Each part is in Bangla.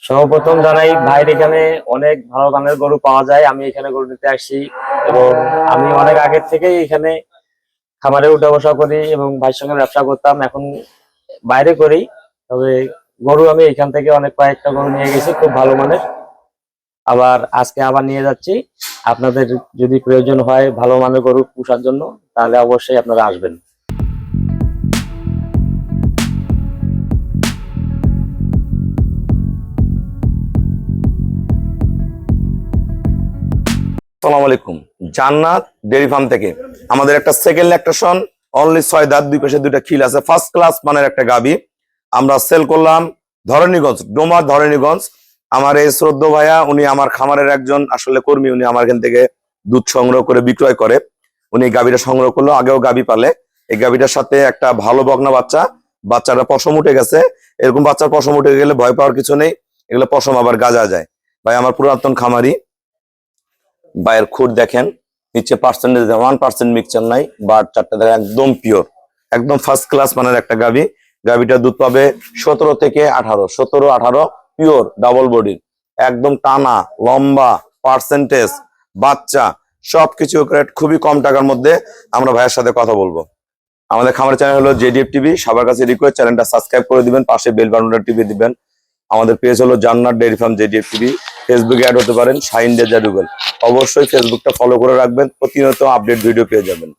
সর্বপ্রথম জানাই ভাইয়ের এখানে অনেক ভালো মানের গরু পাওয়া যায়। আমি এখানে গরু নিতে আসছি এবং আমি অনেক আগের থেকেই এখানে খামারে উঠা বসা করি এবং ভাইয়ের সঙ্গে ব্যবসা করতাম, এখন বাইরে করি। তবে গরু আমি এখান থেকে অনেক কয়েকটা গরু নিয়ে গেছি খুব ভালো মানের, আবার আজকে আবার নিয়ে যাচ্ছি। আপনাদের যদি প্রয়োজন হয় ভালো মানের গরু পোষার জন্য তাহলে অবশ্যই আপনারা আসবেন। আসসালামু আলাইকুম। জান্নাত ডেইরি ফার্ম থেকে আমাদের একটা সেকেন্ড ল্যাকটেশন, অনলি 6 দাঁত, দুই পাশে দুইটা খিল আছে, ফার্স্ট ক্লাস মানের একটা গাবি আমরা সেল করলাম ধরণীগঞ্জ, ডোমার ধরণীগঞ্জ। আমার এই শ্রদ্ধ ভাইয়া, উনি আমার খামারের একজন আসলে কর্মী, উনি আমার এখান থেকে দুধ সংগ্রহ করে বিক্রয় করে। উনি গাবিটা সংগ্রহ করলো, আগেও গাবি পালে। এই গাবিটার সাথে একটা ভালো বকনা বাচ্চা, বাচ্চাটা পশম উঠে গেছে। এরকম বাচ্চার পশম উঠে গেলে ভয় পাওয়ার কিছু নেই, এগুলো পশম আবার গাজা যায়। ভাই আমার পুরাতন খামারি, বাইরের খুর দেখেন, নিচে পার্সেন্টেজ 1% মিক্সচার নাই, বাট চারটা দেখেন একদম পিওর, একদম ফার্স্ট ক্লাস মানের একটা গাবি। গাবিটা দুধ পাবে 17 থেকে 18, 17-18 পিওর ডাবল বডির, একদম টানা লম্বা পার্সেন্টেজ বাচ্চা সবকিছু খুবই কম টাকার মধ্যে আমরা ভাইয়ের সাথে কথা বলবো। আমাদের খামার চ্যানেল হলো জেডিএফ টিভি, সবার কাছে রিকোয়েস্ট চ্যানেলটা সাবস্ক্রাইব করে দিবেন, পাশে বেল বাটনটা টিপে দিবেন। আমাদের পেজ হলো জান্নাত ডেইরি ফার্ম জেডিএফ টিভি, ফেসবুকে অ্যাড হতে পারেন শাহিন রেজা রুবেল। অবশ্যই ফেসবুকটা ফলো করে রাখবেন, প্রতিনিয়ত আপডেট ভিডিও পেয়ে যাবেন।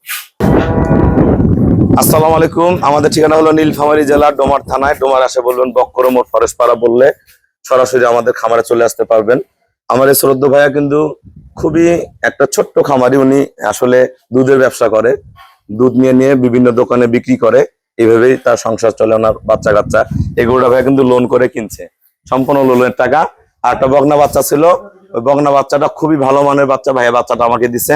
আসসালামু আলাইকুম। আমাদের ঠিকানা হলো নীলফামারী জেলা, ডোমার থানায়। ডোমার আসে বলবেন বক্কর মোড় ফরেশপাড়া বললে সরাসরি আমাদের খামারে চলে আসতে পারবেন। আমার এই শ্রদ্ধ ভাইয়া কিন্তু খুবই একটা ছোট্ট খামারি, উনি আসলে দুধের ব্যবসা করে, দুধ নিয়ে নিয়ে বিভিন্ন দোকানে বিক্রি করে, এইভাবেই তার সংসার চলে। ওনার বাচ্চা কাচ্চা এগুলোটা ভাইয়া কিন্তু লোন করে কিনছে, সম্পূর্ণ লোনের টাকা। আর একটা বকনা বাচ্চা ছিল, ওই বকনা বাচ্চাটা খুবই ভালো মানের বাচ্চা, ভাইয়া বাচ্চাটা আমাকে দিছে।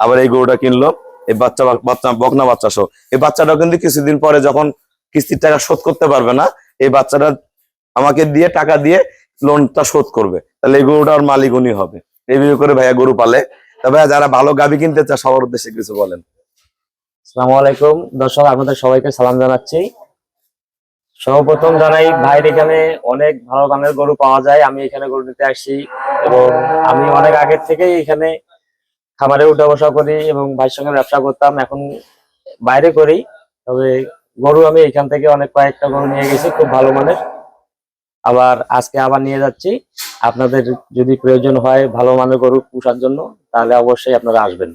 আবার এই গরুটা কিনলো, এই বাচ্চা বকনা বাচ্চা সহ। এই বাচ্চাটাও কিন্তু কিছুদিন পরে যখন কিস্তির টাকা শোধ করতে পারবে না, এই বাচ্চাটা আমাকে দিয়ে টাকা দিয়ে লোনটা শোধ করবে, তাহলে এই গরুটার মালিক উনি হবে। এইভাবে করে ভাইয়া গরু পালে। তা ভাইয়া যারা ভালো গাভী কিনতে চায় সবার উদ্দেশ্যে কিছু বলেন। আসসালামু আলাইকুম দর্শক, আপনাদের সবাইকে সালাম জানাচ্ছি। সর্বপ্রথম জানাই ভাইয়ের এখানে অনেক ভালো মানের গরু পাওয়া যায়। আমি এখানে গরু নিতে আসছি এবং আমি অনেক আগের থেকেই এখানে খামারে উঠা বসা করি এবং ভাইয়ের সঙ্গে ব্যবসা করতাম, এখন বাইরে করি। তবে গরু আমি এখান থেকে অনেক কয়েকটা গরু নিয়ে গেছি খুব ভালো মানের, আবার আজকে আবার নিয়ে যাচ্ছি। আপনাদের যদি প্রয়োজন হয় ভালো মানের গরু পোষার জন্য তাহলে অবশ্যই আপনারা আসবেন।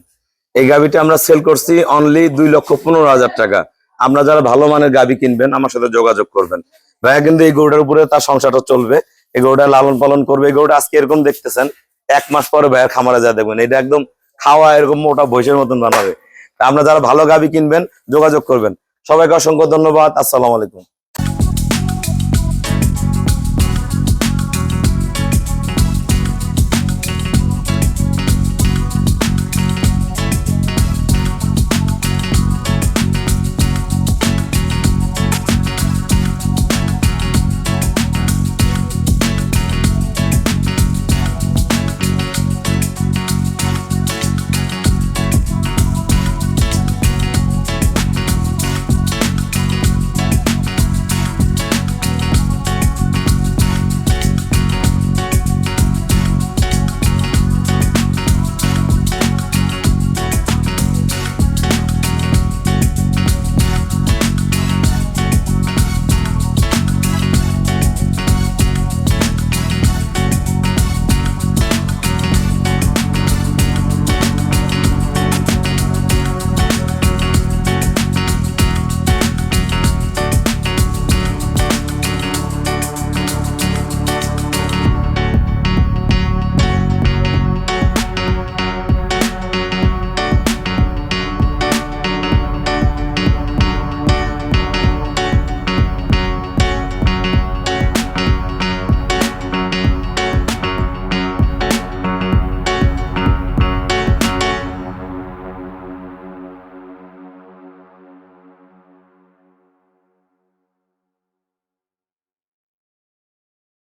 এই গাভীটা আমরা সেল করছি অনলি 2,15,000 টাকা। আমরা যারা ভালো মানের গাভী কিনবেন আমার সাথে যোগাযোগ করবেন। ভাইয়া কিন্তু এই গরুটার উপরে তার সংসারটা চলবে, এই গরুটা লালন পালন করবে। এই গরুটা আজকে এরকম দেখতেছেন, 1 মাস পরে ভাইয়ের খামারে যা দেখবেন এটা একদম খাওয়া এরকম মোটা ভৈষের মতন বানাবে। তা আমরা যারা ভালো গাভী কিনবেন যোগাযোগ করবেন। সবাইকে অসংখ্য ধন্যবাদ। আসসালামু আলাইকুম।